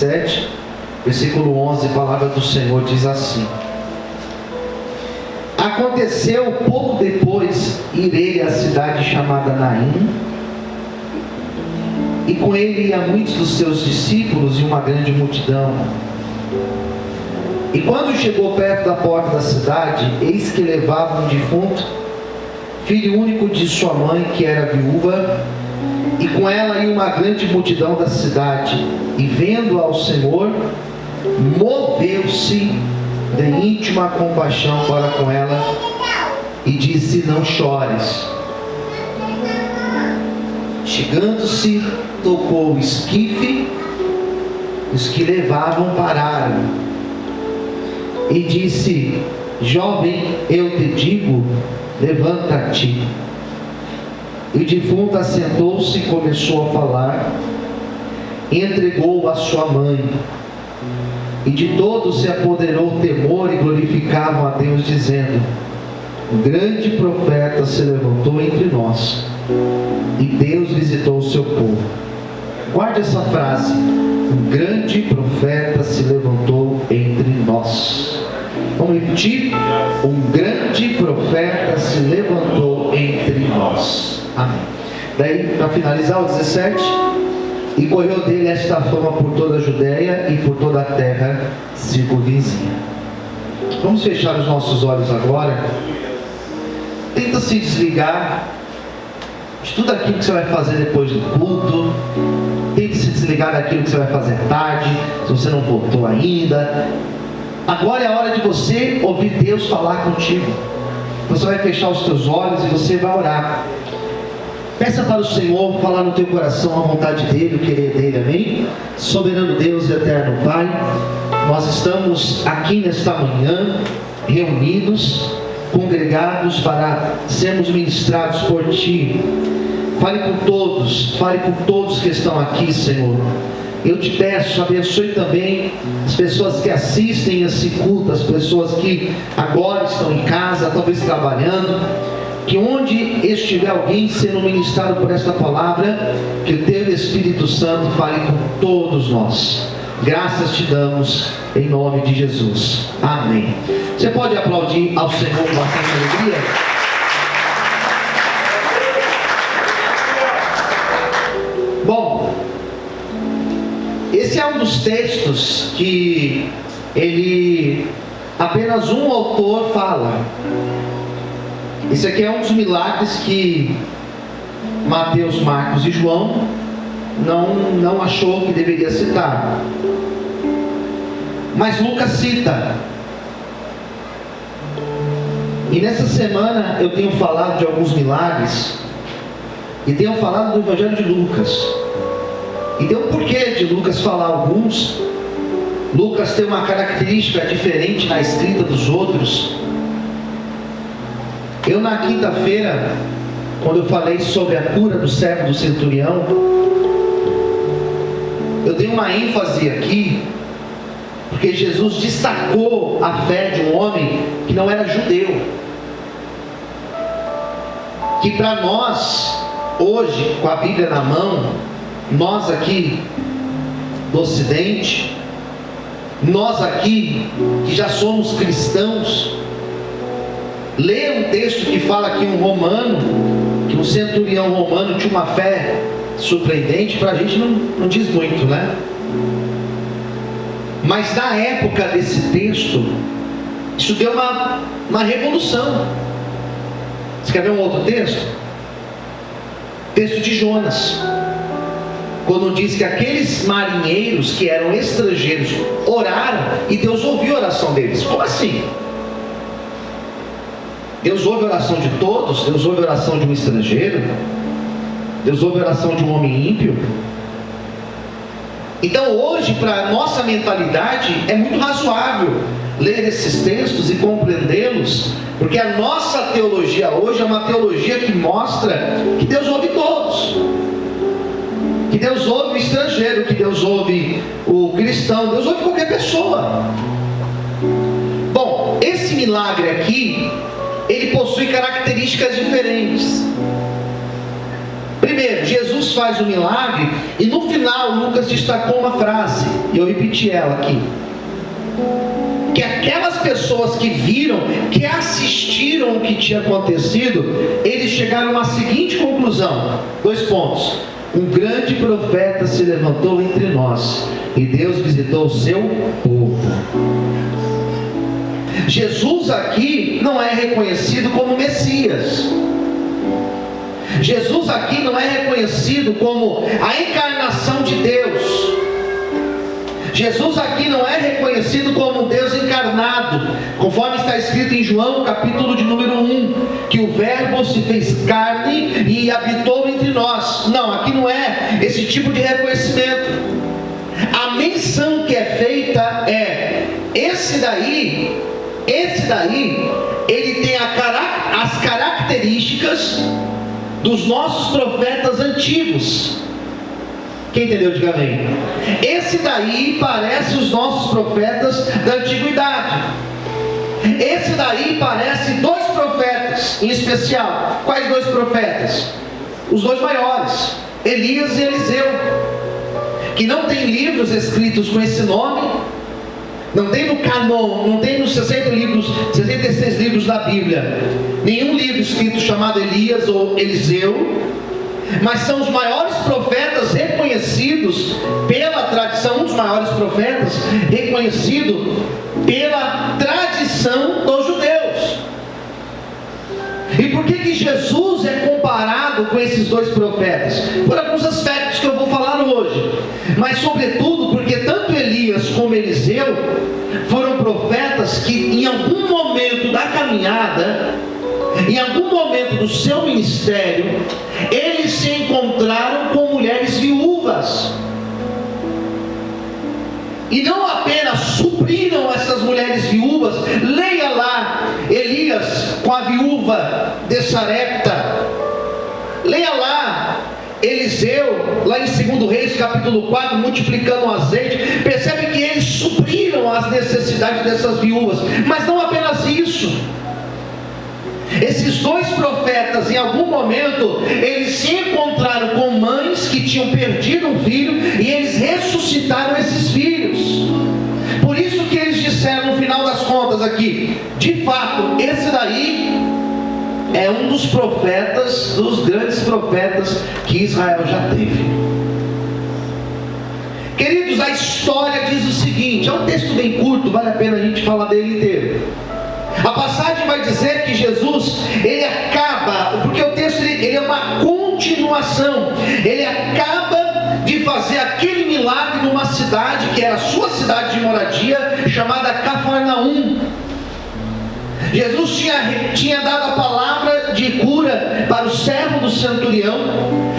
7, versículo 11, a palavra do Senhor diz assim: Aconteceu pouco depois ir ele à cidade chamada Naim, e com ele ia muitos dos seus discípulos e uma grande multidão. E quando chegou perto da porta da cidade, eis que levava um defunto, filho único de sua mãe, que era viúva, e com ela ia uma grande multidão da cidade. E vendo ao Senhor, moveu-se de íntima compaixão para com ela, e disse: Não chores. Chegando-se, tocou o esquife, os que levavam pararam, e disse: Jovem, eu te digo, levanta-te. E o defunto assentou-se e começou a falar, e entregou-o a sua mãe. E de todos se apoderou o temor, e glorificavam a Deus, dizendo: Um grande profeta se levantou entre nós, e Deus visitou o seu povo. Guarde essa frase: um grande profeta se levantou entre nós. Vamos repetir? Um grande profeta se levantou entre nós. Amém. Daí, para finalizar, o 17: E correu dele esta fama por toda a Judéia e por toda a terra circunvizinha. Vamos fechar os nossos olhos agora. Tenta se desligar de tudo aquilo que você vai fazer depois do culto. Tente se desligar daquilo que você vai fazer à tarde, se você não voltou ainda. Agora é a hora de você ouvir Deus falar contigo. Você vai fechar os teus olhos e você vai orar. Peça para o Senhor falar no teu coração a vontade dEle, o querer dEle, amém? Soberano Deus e eterno Pai, nós estamos aqui nesta manhã, reunidos, congregados para sermos ministrados por Ti. Fale com todos que estão aqui, Senhor. Eu te peço, abençoe também as pessoas que assistem esse culto, as pessoas que agora estão em casa, talvez trabalhando, que onde estiver alguém sendo ministrado por esta palavra, que o Teu Espírito Santo fale com todos nós. Graças te damos, em nome de Jesus. Amém. Você pode aplaudir ao Senhor com bastante alegria? Bom, esse é um dos textos que apenas um autor fala. Esse aqui é um dos milagres que Mateus, Marcos e João não achou que deveria citar, mas Lucas cita. E nessa semana eu tenho falado de alguns milagres, e tenho falado do Evangelho de Lucas, e tem um porquê de Lucas falar alguns. Lucas tem uma característica diferente na escrita dos outros. Eu, na quinta-feira, quando eu falei sobre a cura do servo do centurião, eu dei uma ênfase aqui, porque Jesus destacou a fé de um homem que não era judeu, que para nós, hoje, com a Bíblia na mão, nós aqui do Ocidente, nós aqui que já somos cristãos, ler um texto que fala que que um centurião romano tinha uma fé surpreendente, para a gente não diz muito, né? Mas na época desse texto, isso deu uma revolução. Você quer ver um outro texto? Texto de Jonas, quando diz que aqueles marinheiros que eram estrangeiros oraram e Deus ouviu a oração deles. Como assim? Deus ouve a oração de todos? Deus ouve a oração de um estrangeiro? Deus ouve a oração de um homem ímpio? Então hoje, para a nossa mentalidade, é muito razoável ler esses textos e compreendê-los, porque a nossa teologia hoje é uma teologia que mostra que Deus ouve todos, que Deus ouve o estrangeiro, que Deus ouve o cristão, Deus ouve qualquer pessoa. Bom, esse milagre aqui, ele possui características diferentes. Primeiro, Jesus faz o milagre e no final Lucas destacou uma frase, e eu repeti ela aqui, que aquelas pessoas que viram, que assistiram o que tinha acontecido, eles chegaram à seguinte conclusão, 2 pontos: um grande profeta se levantou entre nós, e Deus visitou o seu povo. Jesus aqui não é reconhecido como Messias. Jesus aqui não é reconhecido como a encarnação de Deus. Jesus aqui não é reconhecido como Deus encarnado, conforme está escrito em João, capítulo de número 1, que o Verbo se fez carne e habitou entre nós. Não, aqui não é esse tipo de reconhecimento. A menção que é feita é: esse daí, ele tem as características dos nossos profetas antigos. Quem entendeu, diga amém. Esse daí parece os nossos profetas da antiguidade. Esse daí parece 2 profetas em especial. Quais 2 profetas? Os 2 maiores, Elias e Eliseu, que não tem livros escritos com esse nome. Não tem no canon, não tem nos 66 livros da Bíblia, nenhum livro escrito chamado Elias ou Eliseu, mas são os maiores profetas reconhecidos pela tradição, um dos maiores profetas reconhecido pela tradição dos judeus. E por que Jesus é comparado com esses 2 profetas? Por alguns aspectos que eu vou falar hoje, mas sobretudo porque tanto Elias como Eliseu foram profetas que em algum momento da caminhada, em algum momento do seu ministério, eles se encontraram com mulheres viúvas. E não apenas supriram essas mulheres viúvas. Leia lá Elias com a viúva de Sarepta. Leia lá Eliseu, lá em 2 Reis capítulo 4, multiplicando o azeite. Percebe que eles supriram as necessidades dessas viúvas. Mas não apenas isso. Esses 2 profetas, em algum momento, eles se encontraram com mães que tinham perdido um filho, e eles ressuscitaram esses filhos. Por isso que eles disseram no final das contas aqui: de fato, esse daí é um dos profetas, dos grandes profetas que Israel já teve. Queridos, a história diz o seguinte, é um texto bem curto, vale a pena a gente falar dele inteiro. A passagem vai dizer que Jesus, ele acaba, porque o texto ele é uma continuação, ele acaba de fazer aquele milagre numa cidade que era a sua cidade de moradia, chamada Cafarnaum. Jesus tinha dado a palavra de cura para o servo do centurião,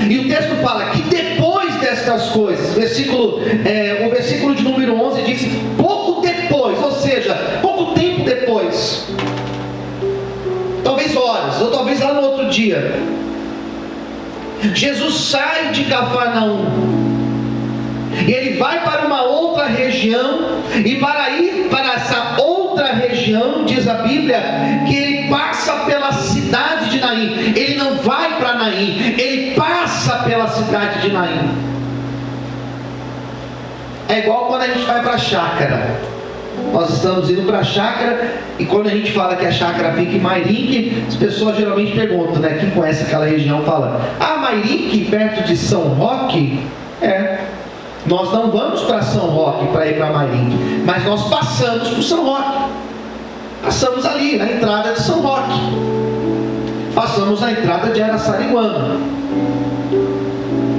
e o texto fala que depois destas coisas, o versículo de número 11 diz: pouco depois, ou seja, pouco tempo depois, talvez horas, ou talvez lá no outro dia, Jesus sai de Cafarnaum, e ele vai para uma outra região, e para ir para essa outra região, diz a Bíblia, que ele passa pela cidade de Naim. Ele não vai para Naim, ele passa pela cidade de Naim. É igual quando a gente vai para a chácara. Nós estamos indo para a chácara, e quando a gente fala que a chácara fica em Mairinque, as pessoas geralmente perguntam, né? Quem conhece aquela região fala: ah, Mairinque, perto de São Roque? Nós não vamos para São Roque para ir para Mairinque, mas nós passamos por São Roque. Passamos ali na entrada de São Roque, passamos na entrada de Araçariguama,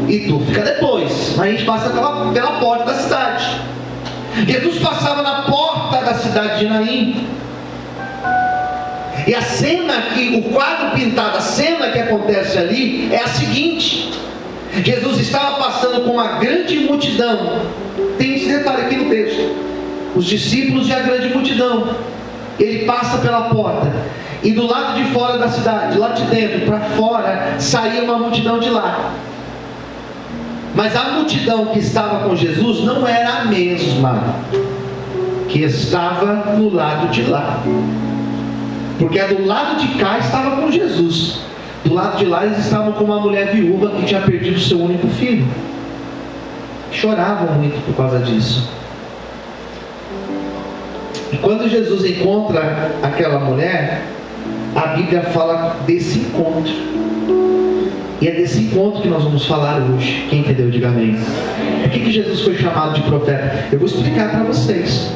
e tu fica depois, mas a gente passa pela porta da cidade. Jesus passava na porta da cidade de Naim, e a cena o quadro pintado, a cena que acontece ali é a seguinte: Jesus estava passando com uma grande multidão. Tem esse detalhe aqui no texto: os discípulos e a grande multidão. Ele passa pela porta, e do lado de fora da cidade, lá de dentro para fora, saía uma multidão de lá. Mas a multidão que estava com Jesus não era a mesma que estava no lado de lá, porque a do lado de cá estava com Jesus, Do lado de lá eles estavam com uma mulher viúva que tinha perdido seu único filho. Choravam muito por causa disso. E quando Jesus encontra aquela mulher, a Bíblia fala desse encontro. E é desse encontro que nós vamos falar hoje. Quem entendeu, diga amém. Por que Jesus foi chamado de profeta? Eu vou explicar para vocês.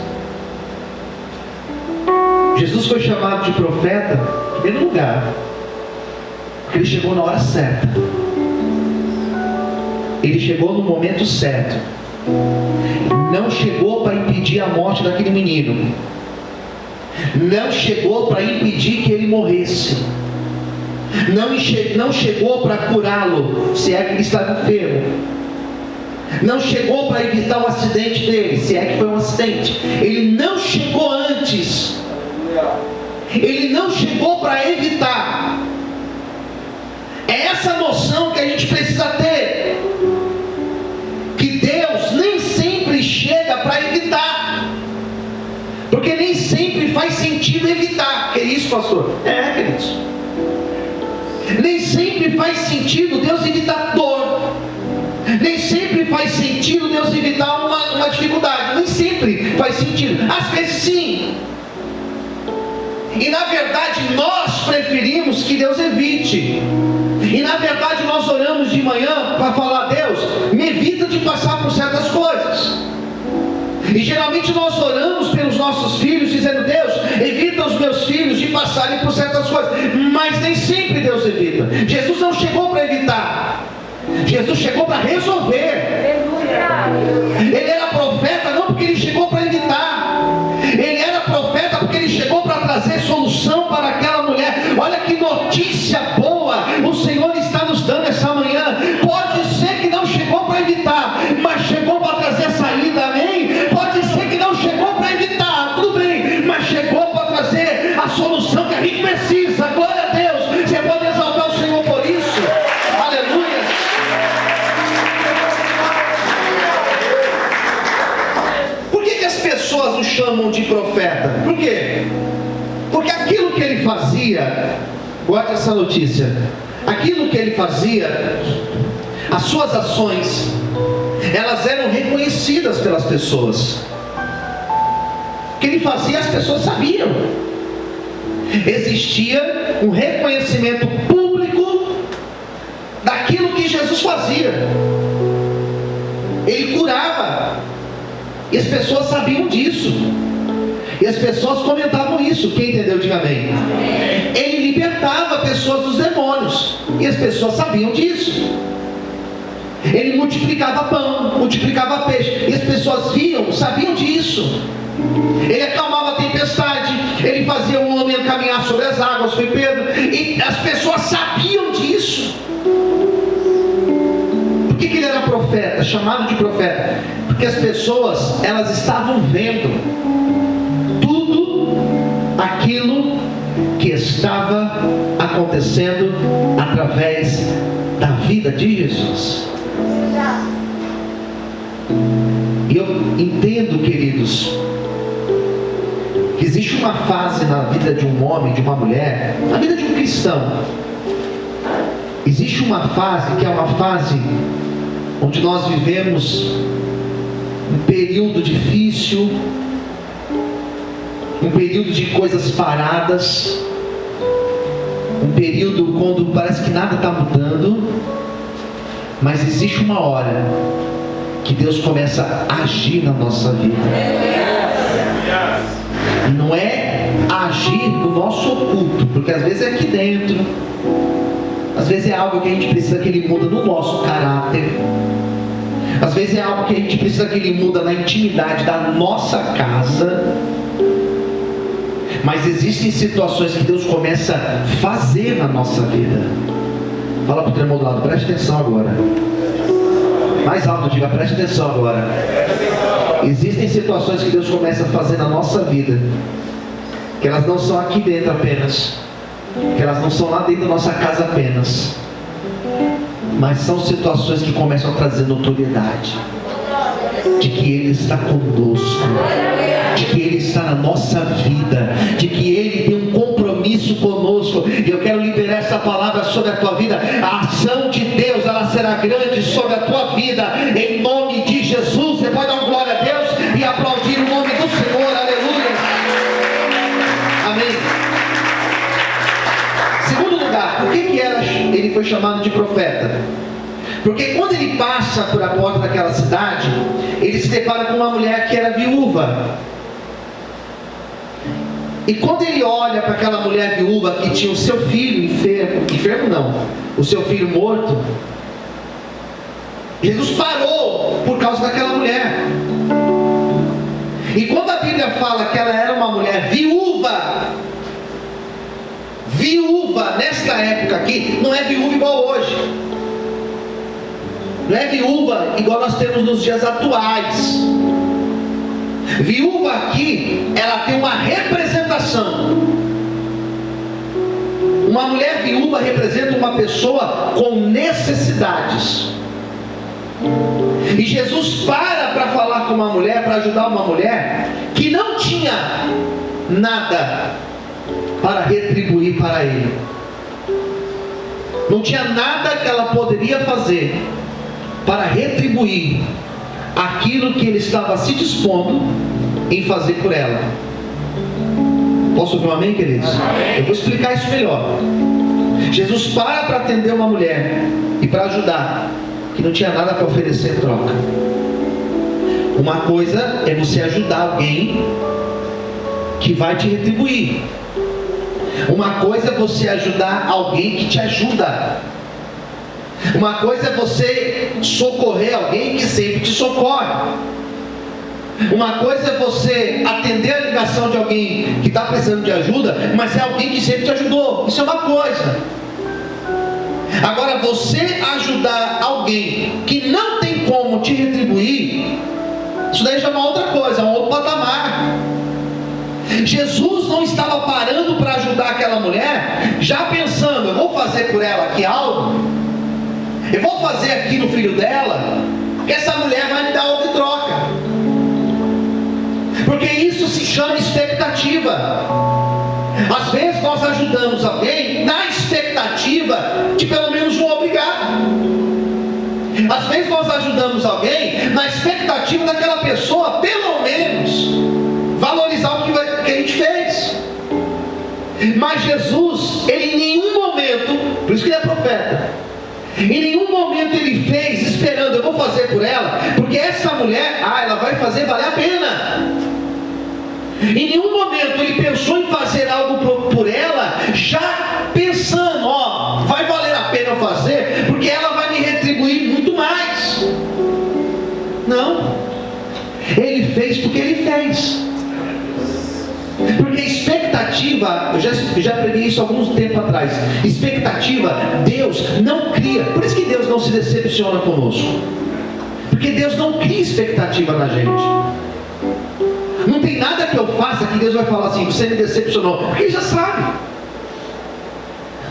Jesus foi chamado de profeta, em primeiro lugar, porque ele chegou na hora certa. Ele chegou no momento certo. Não chegou para impedir a morte daquele menino. Não chegou para impedir que ele morresse. Não chegou para curá-lo, se é que ele estava enfermo. Não chegou para evitar o acidente dele, se é que foi um acidente. Ele não chegou antes. Ele não chegou para evitar. É essa noção que a gente precisa ter. Que Deus nem sempre chega para evitar. Porque nem sempre faz sentido evitar. Que isso, pastor? Queridos. Nem sempre faz sentido Deus evitar dor. Nem sempre faz sentido Deus evitar uma dificuldade. Nem sempre faz sentido. Às vezes sim. E na verdade nós preferimos que Deus evite. E na verdade nós oramos de manhã para falar: Deus, me evita de passar por certas coisas. E geralmente nós oramos pelos nossos filhos, dizendo: Deus, evita os meus filhos de passarem por certas coisas. Mas nem sempre Deus evita. Jesus não chegou para evitar. Jesus chegou para resolver. Ele era profeta não porque ele chegou para evitar. Ele era profeta porque ele chegou para trazer solução para aquela mulher. Olha que notícia boa o Senhor está nos dando essa manhã. Pode ser que não chegou para evitar, mas chegou para trazer saída, amém? Pode ser que não chegou para evitar, tudo bem, mas chegou para trazer a solução que a gente precisa. Glória a Deus. Você pode exaltar o Senhor por isso. Aleluia. Por que as pessoas o chamam de profeta? Por quê? Porque aquilo que ele fazia, guarde essa notícia, aquilo que ele fazia, as suas ações, elas eram reconhecidas pelas pessoas. O que ele fazia, as pessoas sabiam. Existia um reconhecimento público daquilo que Jesus fazia. Ele curava, e as pessoas sabiam disso. E as pessoas comentavam isso. Quem entendeu, diga amém. Ele libertava pessoas dos demônios, e as pessoas sabiam disso. Ele multiplicava pão, multiplicava peixe, e as pessoas viam, sabiam disso. Ele acalmava a tempestade, ele fazia um homem caminhar sobre as águas, foi Pedro, e as pessoas sabiam disso. Por que ele era profeta, chamado de profeta? Porque as pessoas, elas estavam vendo tudo aquilo que estava acontecendo através da vida de Jesus. E eu entendo, queridos, que existe uma fase na vida de um homem, de uma mulher, na vida de um cristão. Existe uma fase que é uma fase onde nós vivemos um período difícil, um período de coisas paradas, um período quando parece que nada está mudando, mas existe uma hora que Deus começa a agir na nossa vida. Não é agir no nosso oculto, porque às vezes é aqui dentro, às vezes é algo que a gente precisa que Ele muda no nosso caráter, às vezes é algo que a gente precisa que Ele muda na intimidade da nossa casa. Mas existem situações que Deus começa a fazer na nossa vida. Fala para o irmão do lado, preste atenção agora. Mais alto, diga, preste atenção agora. Existem situações que Deus começa a fazer na nossa vida, que elas não são aqui dentro apenas, que elas não são lá dentro da nossa casa apenas, mas são situações que começam a trazer notoriedade de que Ele está conosco, de que Ele está na nossa vida, de que Ele tem um compromisso conosco. E eu quero liberar essa palavra sobre a tua vida. A ação de Deus, ela será grande sobre a tua vida, em nome de Jesus. Você pode dar uma glória a Deus e aplaudir o nome do Senhor, aleluia, amém. Segundo lugar, por que ele foi chamado de profeta? Porque quando ele passa por a porta daquela cidade, ele se depara com uma mulher que era viúva. E quando ele olha para aquela mulher viúva que tinha o seu filho enfermo não, o seu filho morto, Jesus parou por causa daquela mulher. E quando a Bíblia fala que ela era uma mulher viúva nesta época aqui, não é viúva igual hoje, não é viúva igual nós temos nos dias atuais. Viúva aqui, ela tem uma representação. Uma mulher viúva representa uma pessoa com necessidades. E Jesus para falar com uma mulher, para ajudar uma mulher que não tinha nada para retribuir para ele. Não tinha nada que ela poderia fazer para retribuir aquilo que ele estava se dispondo em fazer por ela. Posso ouvir um amém, queridos? Eu vou explicar isso melhor. Jesus para atender uma mulher e para ajudar, que não tinha nada para oferecer em troca. Uma coisa é você ajudar alguém que vai te retribuir. Uma coisa é você ajudar alguém que te ajuda. Uma coisa é você socorrer alguém que sempre te socorre. Uma coisa é você atender a ligação de alguém que está precisando de ajuda, mas é alguém que sempre te ajudou. Isso é uma coisa. Agora, você ajudar alguém que não tem como te retribuir, isso daí já é uma outra coisa, é um outro patamar. Jesus não estava parando para ajudar aquela mulher, já pensando, eu vou fazer por ela aqui algo, eu vou fazer aqui no filho dela, que essa mulher vai me dar algo em troca. Porque isso se chama expectativa. Às vezes nós ajudamos alguém na expectativa de pelo menos um obrigado. Às vezes nós ajudamos alguém na expectativa daquela pessoa pelo menos valorizar o que a gente fez. Mas Jesus, ele em nenhum momento, por isso que ele é profeta, em nenhum momento ele fez esperando, eu vou fazer por ela, porque essa mulher, ela vai fazer valer a pena. Em nenhum momento ele pensou em fazer algo por ela, já pensando, vai valer a pena eu fazer, porque ela vai me retribuir muito mais. Não, ele fez porque ele fez. Porque expectativa, eu já preguei isso há alguns tempo atrás. Expectativa, Deus não cria. Por isso que Deus não se decepciona conosco. Porque Deus não cria expectativa na gente. Não tem nada que eu faça que Deus vai falar assim, você me decepcionou, porque Ele já sabe.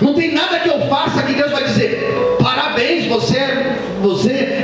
Não tem nada que eu faça que Deus vai dizer, parabéns, você